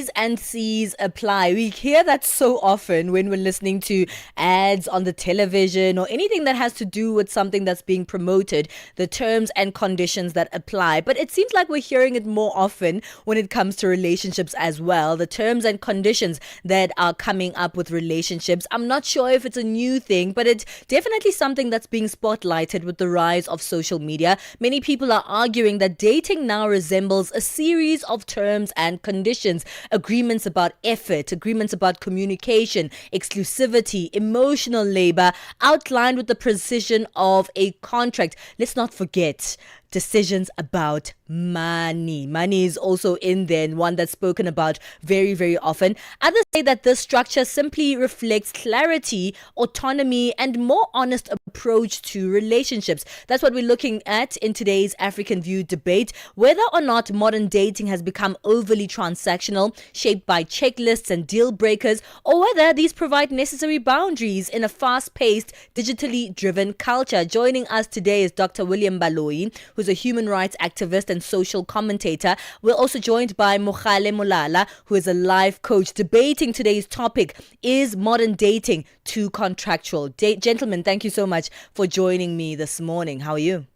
T's and C's apply. We hear that so often when we're listening to ads on the television or anything that has to do with something that's being promoted, the terms and conditions that apply. But it seems like we're hearing it more often when it comes to relationships as well. The terms and conditions that are coming up with relationships. I'm not sure if it's a new thing, but it's definitely something that's being spotlighted with the rise of social media. Many people are arguing that dating now resembles a series of terms and conditions, agreements about effort, agreements about communication, exclusivity, emotional labor, outlined with the precision of a contract. Let's not forget decisions about money. Money is also in there, and one that's spoken about very, very often. Others say that this structure simply reflects clarity, autonomy, and more honest approach to relationships. That's what we're looking at in today's African View debate. Whether or not modern dating has become overly transactional, shaped by checklists and deal breakers, or whether these provide necessary boundaries in a fast-paced, digitally driven culture. Joining us today is Dr. William Baloyi, who's a human rights activist and social commentator. We're also joined by Mogale Molala, who is a life coach, debating today's topic: is modern dating too contractual? Gentlemen, thank you so much for joining me this morning. How are you?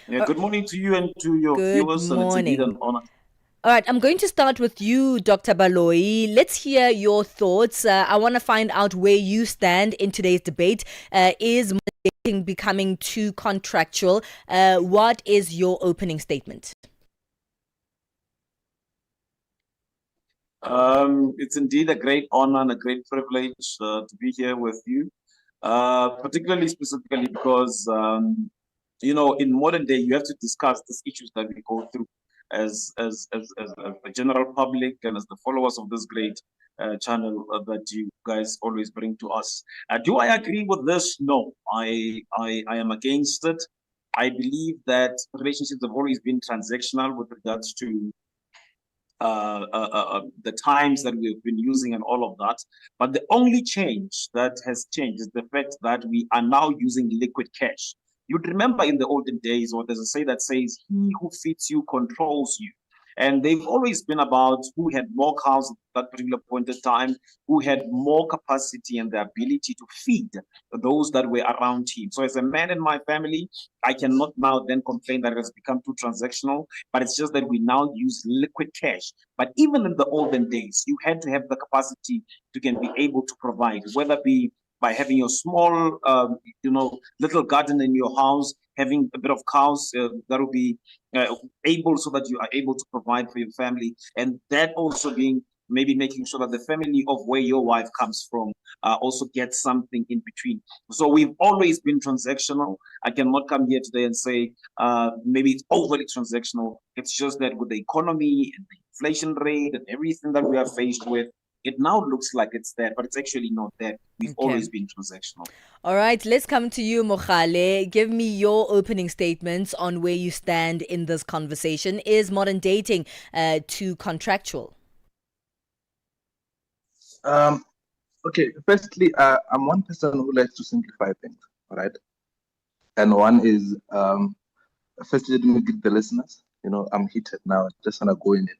Yeah, good morning to you and to your Good viewers, and it's indeed an morning. honor. All right, I'm going to start with you, Dr. Baloyi. Let's hear your thoughts. I want to find out where you stand in today's debate. Is modern dating becoming too contractual? What is your opening statement? It's indeed a great honor and a great privilege to be here with you, particularly specifically because, in modern day, you have to discuss these issues that we go through as a general public and as the followers of this great channel that you guys always bring to us. Do I agree with this? No, I am against it. I believe that relationships have always been transactional with regards to the times that we've been using and all of that. But the only change that has changed is the fact that we are now using liquid cash. You'd remember in the olden days, or there's a say that says, he who feeds you controls you. And they've always been about who had more cows at that particular point in time, who had more capacity and the ability to feed those that were around him. So as a man in my family, I cannot now then complain that it has become too transactional, but it's just that we now use liquid cash. But even in the olden days, you had to have the capacity to can be able to provide, whether it be by having your small, little garden in your house, having a bit of cows that will be able so that you are able to provide for your family. And that also being maybe making sure that the family of where your wife comes from also gets something in between. So we've always been transactional. I cannot come here today and say maybe it's overly transactional. It's just that with the economy and the inflation rate and everything that we are faced with, it now looks like it's there, but it's actually not there. We've always been transactional. All right, let's come to you, Mogale. Give me your opening statements on where you stand in this conversation. Is modern dating too contractual? Okay, firstly, I'm one person who likes to simplify things, all right? And one is, firstly, let me greet the listeners. I'm heated now. I just want to go in it.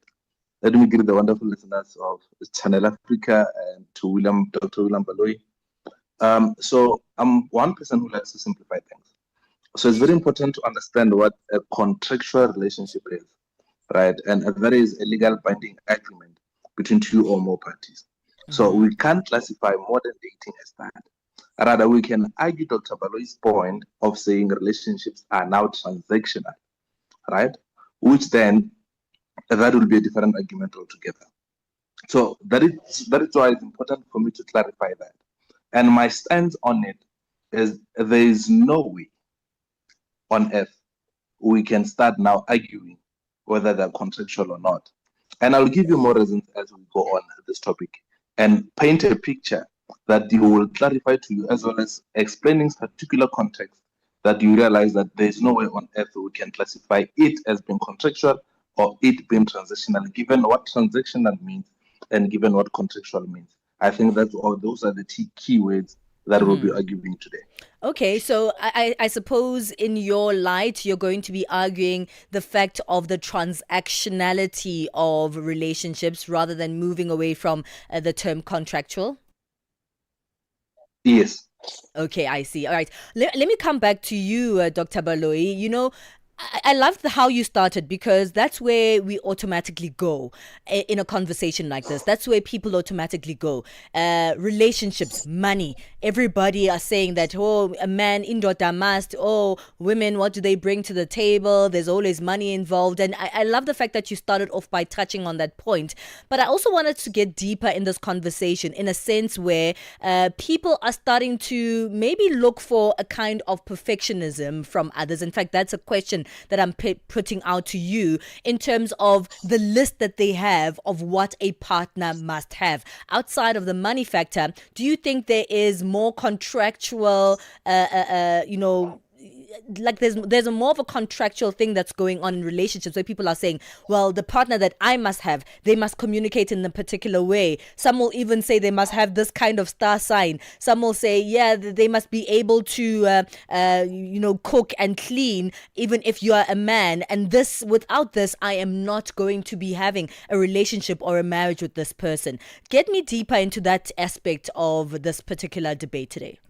Let me greet the wonderful listeners of Channel Africa and to Dr. William Baloyi. So I'm one person who likes to simplify things. So it's very important to understand what a contractual relationship is, right? And that is a legal binding agreement between two or more parties. So we can't classify modern dating as that. Rather, we can argue Dr. Baloyi's point of saying relationships are now transactional, right? Which then, that will be a different argument altogether. So that is why it's important for me to clarify that. And my stance on it is there is no way on earth we can start now arguing whether they're contractual or not. And I'll give you more reasons as we go on this topic and paint a picture that you will clarify to you, as well as explaining particular context that you realize that there's no way on earth we can classify it as being contractual or it being transactional, given what transactional means and given what contractual means. I think those are the key words that we'll be arguing today. Okay, so I suppose in your light, you're going to be arguing the fact of the transactionality of relationships rather than moving away from the term contractual. Yes. Okay, I see. All right. Let me come back to you, Dr. Baloyi. I love how you started, because that's where we automatically go in a conversation like this. That's where people automatically go. Relationships, money. Everybody are saying that, oh, a man indoda must. Oh, women, what do they bring to the table? There's always money involved. And I love the fact that you started off by touching on that point. But I also wanted to get deeper in this conversation, in a sense where people are starting to maybe look for a kind of perfectionism from others. In fact, that's a question that I'm putting out to you in terms of the list that they have of what a partner must have. Outside of the money factor, do you think there is more contractual, like there's a more of a contractual thing that's going on in relationships where people are saying, well, the partner that I must have, they must communicate in a particular way. Some will even say they must have this kind of star sign. Some will say, yeah, they must be able to cook and clean even if you are a man, and without this I am not going to be having a relationship or a marriage with this person. Get me deeper into that aspect of this particular debate today.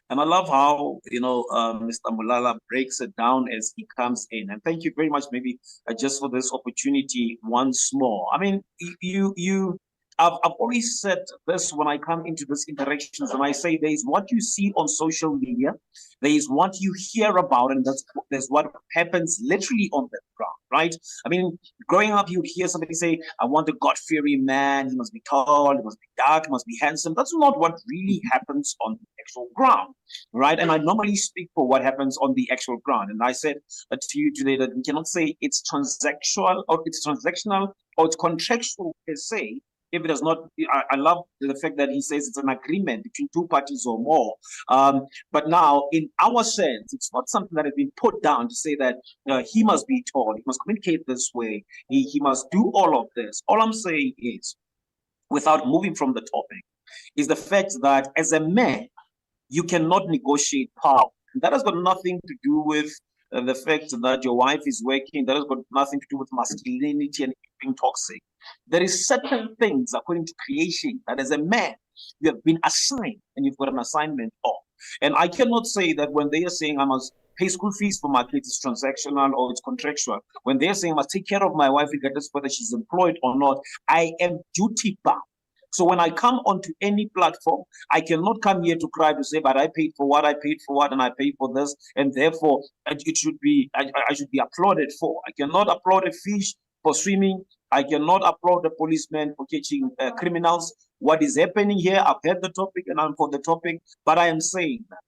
And I love how, Mr. Mulala breaks it down as he comes in. And thank you very much, maybe just for this opportunity once more. I mean, I've always said this when I come into these interactions, and I say there is what you see on social media, there is what you hear about, and there's what happens literally on the ground, right? I mean, growing up, you hear somebody say, I want a God-fearing man, he must be tall, he must be dark, he must be handsome. That's not what really happens on the actual ground, right? And I normally speak for what happens on the actual ground. And I said to you today that we cannot say it's transactional or it's contractual per se, if it does not. I love the fact that he says it's an agreement between two parties or more. But now, in our sense, it's not something that has been put down to say that he must be tall, he must communicate this way, he must do all of this. All I'm saying is, without moving from the topic, is the fact that as a man, you cannot negotiate power. And that has got nothing to do with the fact that your wife is working. That has got nothing to do with masculinity and being toxic. There is certain things, according to creation, that as a man, you have been assigned and you've got an assignment of. And I cannot say that when they are saying I must pay school fees for my kids, it's transactional or it's contractual. When they're saying I must take care of my wife regardless whether she's employed or not, I am duty bound. So when I come onto any platform, I cannot come here to cry to say, but I paid for what, and I paid for this, and therefore it should be, I should be applauded for. I cannot applaud a fish for swimming. I cannot applaud a policeman for catching criminals. What is happening here, I've heard the topic and I'm for the topic, but I am saying that,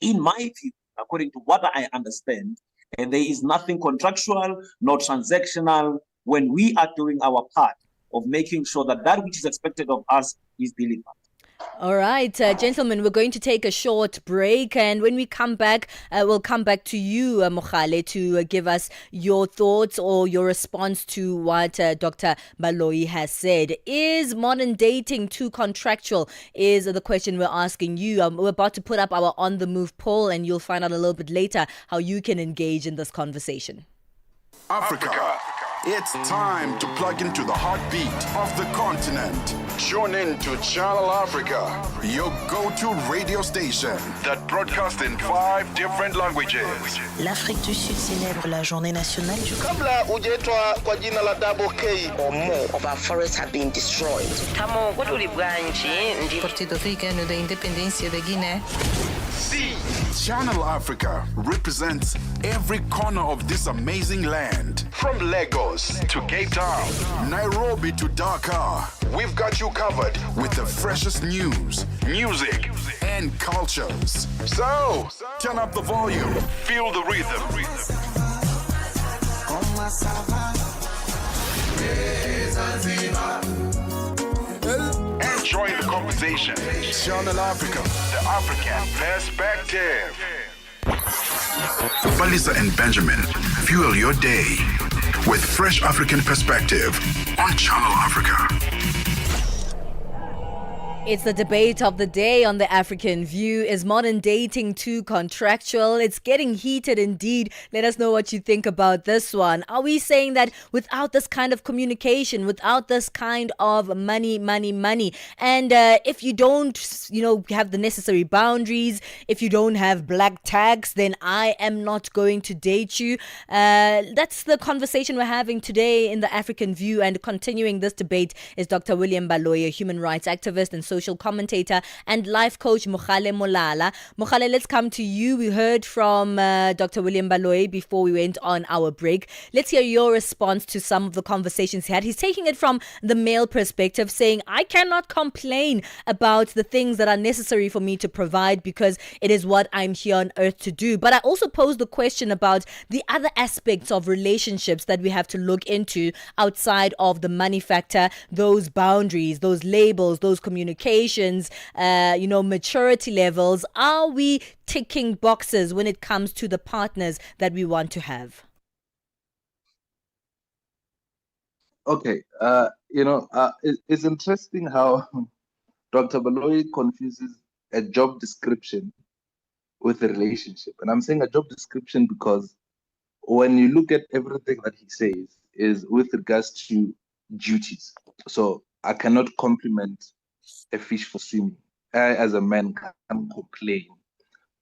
in my view, according to what I understand, there is nothing contractual, nor transactional when we are doing our part of making sure that that which is expected of us is delivered. All right, gentlemen, we're going to take a short break, and when we come back, we'll come back to you, Mogale, to give us your thoughts or your response to what Dr. Baloyi has said. Is modern dating too contractual? Is the question we're asking you. We're about to put up our On the Move poll, and you'll find out a little bit later how you can engage in this conversation. Africa. It's time to plug into the heartbeat of the continent. Tune in to Channel Africa, your go-to radio station that broadcasts in 5 different languages. L'Afrique du Sud célèbre la journée nationale du Kabla hujaitwa kwa jina la Double K, or more of our forests have been destroyed. Partido Africano da Independência da Guiné. Channel Africa represents every corner of this amazing land. From Lagos to Cape Town, Nairobi to Dakar, we've got you covered with the freshest news, music, and cultures. So, turn up the volume, feel the rhythm. Enjoy the conversation. Channel Africa, the African perspective. Palesa and Benjamin fuel your day with fresh African perspective on Channel Africa. It's the debate of the day on the African View. Is modern dating too contractual? It's getting heated indeed. Let us know what you think about this one. Are we saying that without this kind of communication, without this kind of money, and if you don't, have the necessary boundaries, if you don't have black tags, then I am not going to date you. That's the conversation we're having today in the African View, and continuing this debate is Dr. William Baloyi, human rights activist and social commentator, and life coach Mogale Molala. Mogale, let's come to you. We heard from Dr. William Baloyi before we went on our break. Let's hear your response to some of the conversations he had. He's taking it from the male perspective, saying, I cannot complain about the things that are necessary for me to provide because it is what I'm here on earth to do. But I also posed the question about the other aspects of relationships that we have to look into outside of the money factor, those boundaries, those labels, those communications, maturity levels. Are we ticking boxes when it comes to the partners that we want to have? Okay, it's interesting how Dr. Baloyi confuses a job description with a relationship. And I'm saying a job description because when you look at everything that he says is with regards to duties. So I cannot compliment a fish for swimming. I, as a man, can't complain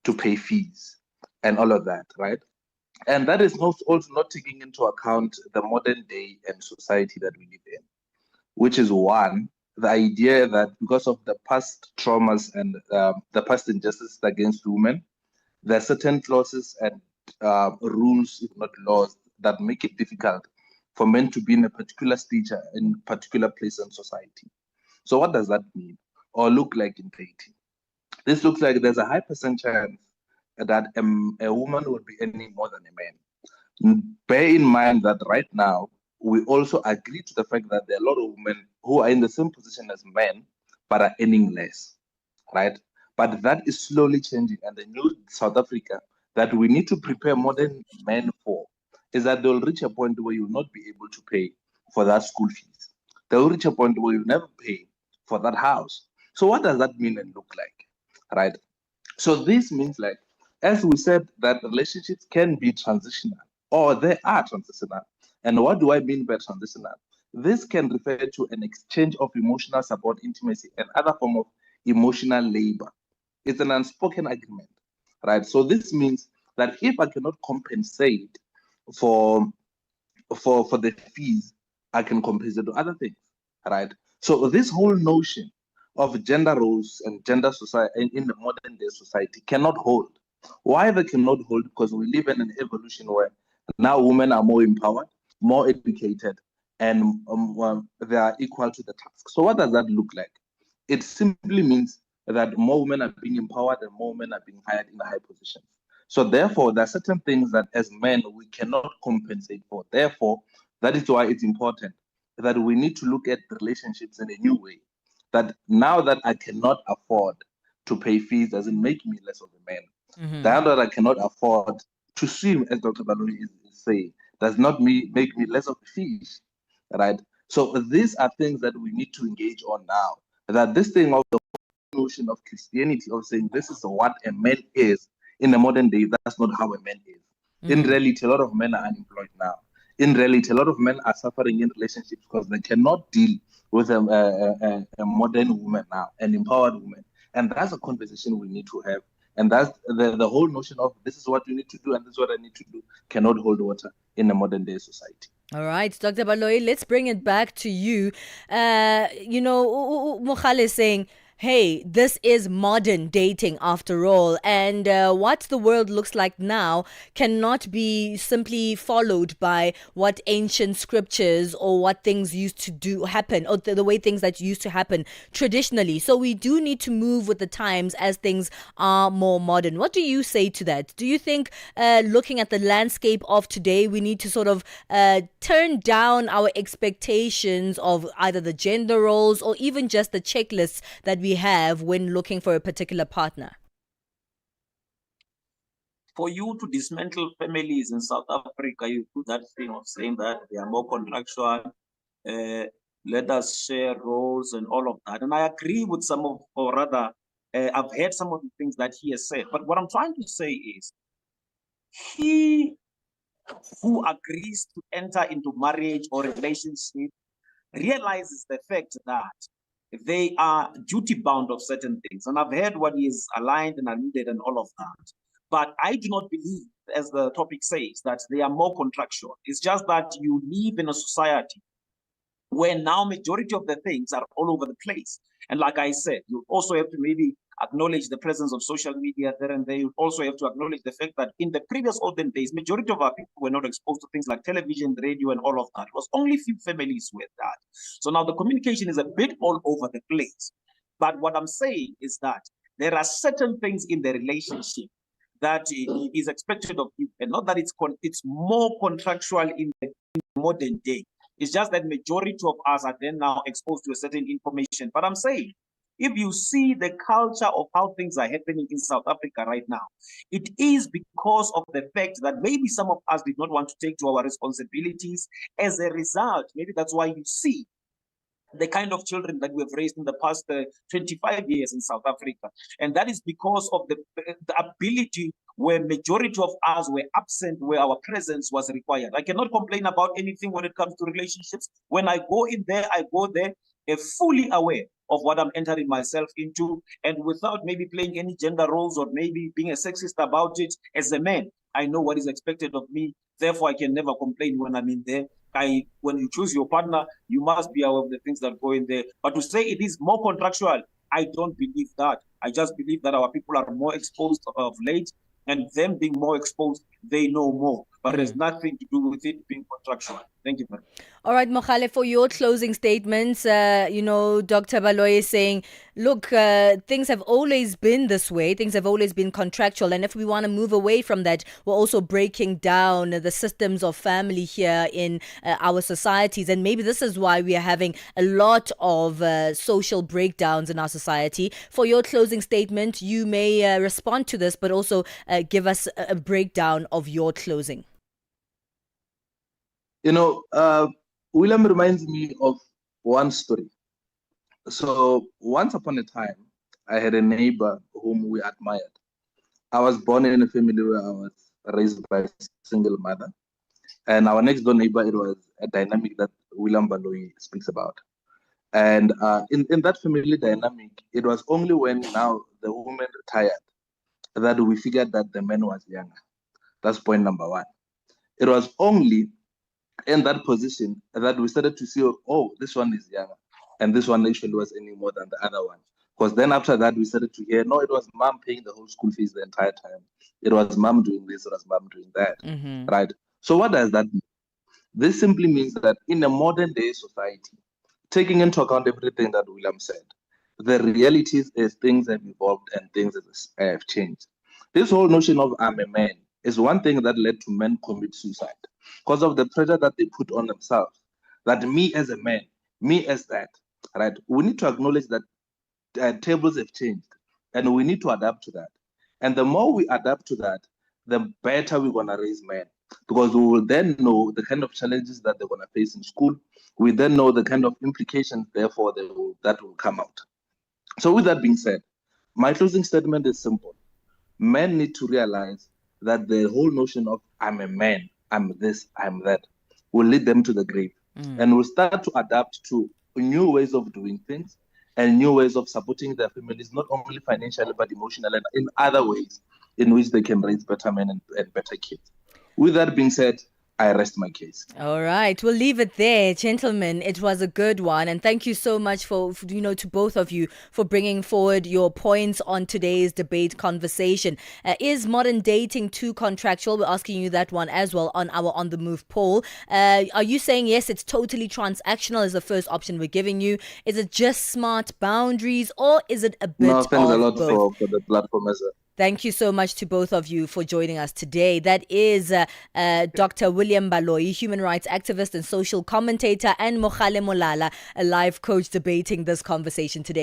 to pay fees and all of that, right? And that is also not taking into account the modern day and society that we live in, which is one, the idea that because of the past traumas and the past injustices against women, there are certain clauses and rules, if not laws, that make it difficult for men to be in a particular stage, in a particular place in society. So what does that mean or look like in dating? This looks like there's a high percent chance that a woman will be earning more than a man. Bear in mind that right now, we also agree to the fact that there are a lot of women who are in the same position as men, but are earning less, right? But that is slowly changing. And the new South Africa that we need to prepare modern men for is that they'll reach a point where you'll not be able to pay for that school fees. They'll reach a point where you'll never pay for that house. So what does that mean and look like, right? So this means, like, as we said, that relationships can be transitional or they are transitional. And what do I mean by transitional? This can refer to an exchange of emotional support, intimacy, and other form of emotional labor. It's an unspoken agreement, right? So this means that if I cannot compensate for the fees, I can compensate to other things, right? So this whole notion of gender roles and gender society in the modern day society cannot hold. Why they cannot hold? Because we live in an evolution where now women are more empowered, more educated, and they are equal to the task. So what does that look like? It simply means that more women are being empowered and more women are being hired in high positions. So therefore, there are certain things that as men we cannot compensate for. Therefore, that is why it's important that we need to look at relationships in a new way. That now that I cannot afford to pay fees doesn't make me less of a man. Now that I cannot afford to swim, as Dr. Baloyi is saying, does not make me less of a fish, right? So these are things that we need to engage on now. That this thing of the notion of Christianity of saying this is what a man is in the modern day, that's not how a man is. In reality, a lot of men are unemployed now. In reality, a lot of men are suffering in relationships because they cannot deal with a modern woman now, an empowered woman. And that's a conversation we need to have. And that's the whole notion of this is what you need to do and this is what I need to do cannot hold water in a modern day society. All right, Dr. Baloyi, let's bring it back to you. Mogale is saying, hey, this is modern dating after all. And what the world looks like now cannot be simply followed by what ancient scriptures or what things used to happen, or the way things that used to happen traditionally. So we do need to move with the times as things are more modern. What do you say to that? Do you think looking at the landscape of today, we need to sort of turn down our expectations of either the gender roles or even just the checklists that we have when looking for a particular partner? For you to dismantle families in South Africa, you do that thing of saying that they are more contractual. let us share roles and all of that. And I agree with some of, or rather, I've heard some of the things that he has said. But what I'm trying to say is, he who agrees to enter into marriage or relationship realizes the fact that they are duty bound of certain things. And I've heard what he is aligned and alluded and all of that. But I do not believe, as the topic says, that they are more contractual. It's just that you live in a society where now majority of the things are all over the place. And like I said, you also have to maybe acknowledge the presence of social media there and there. You also have to acknowledge the fact that in the previous olden days, majority of our people were not exposed to things like television, radio, and all of that. It was only few families with that. So now the communication is a bit all over the place. But what I'm saying is that there are certain things in the relationship that is expected of you, and not that it's more contractual in the modern day. It's just that majority of us are then now exposed to a certain information. But I'm saying, if you see the culture of how things are happening in South Africa right now, it is because of the fact that maybe some of us did not want to take to our responsibilities. As a result, maybe that's why you see the kind of children that we've raised in the past 25 years in South Africa. And that is because of the ability where majority of us were absent, where our presence was required. I cannot complain about anything when it comes to relationships. When I go in there, I go there fully aware of what I'm entering myself into, and without maybe playing any gender roles or maybe being a sexist about it. As a man, I know what is expected of me. Therefore, I can never complain when I'm in there. When you choose your partner, you must be aware of the things that go in there. But to say it is more contractual, I don't believe that. I just believe that our people are more exposed of late, and them being more exposed, they know more. But it has nothing to do with it being contractual. Thank you, man. All right, Mokhale, for your closing statements, Dr. Baloyi is saying, look, things have always been this way. Things have always been contractual. And if we want to move away from that, we're also breaking down the systems of family here in our societies. And maybe this is why we are having a lot of social breakdowns in our society. For your closing statement, you may respond to this, but also give us a breakdown of your closing. William reminds me of one story. So once upon a time, I had a neighbor whom we admired. I was born in a family where I was raised by a single mother. And our next door neighbor, it was a dynamic that William Baloyi speaks about. And in that family dynamic, it was only when now the woman retired that we figured that the man was younger. That's point number one. It was only in that position that we started to see, oh, this one is younger, and this one actually was any more than the other one. Because then after that, we started to hear, no, it was mom paying the whole school fees the entire time. It was mom doing this, it was mom doing that, right? So what does that mean? This simply means that in a modern day society, taking into account everything that William said, the reality is things have evolved and things have changed. This whole notion of I'm a man is one thing that led to men commit suicide because of the pressure that they put on themselves. That me as a man, me as that, right? We need to acknowledge that tables have changed and we need to adapt to that. And the more we adapt to that, the better we're going to raise men, because we will then know the kind of challenges that they're going to face in school. We then know the kind of implications, therefore, that will come out. So with that being said, my closing statement is simple. Men need to realize that the whole notion of I'm a man, I'm this, I'm that, will lead them to the grave. And will start to adapt to new ways of doing things and new ways of supporting their families, not only financially, but emotionally and in other ways in which they can raise better men and better kids. With that being said, I rest my case. All right, we'll leave it there, gentlemen. It was a good one, and thank you so much for to both of you for bringing forward your points on today's debate conversation. Is modern dating too contractual? We're asking you that one as well on our On the Move poll. Are you saying yes, it's totally transactional? Is the first option we're giving you? Is it just smart boundaries, or is it a bit? No, thanks of a lot both? for the platform as well. Thank you so much to both of you for joining us today. That is Dr. William Baloyi, human rights activist and social commentator, and Mokhale Molala, a life coach, debating this conversation today.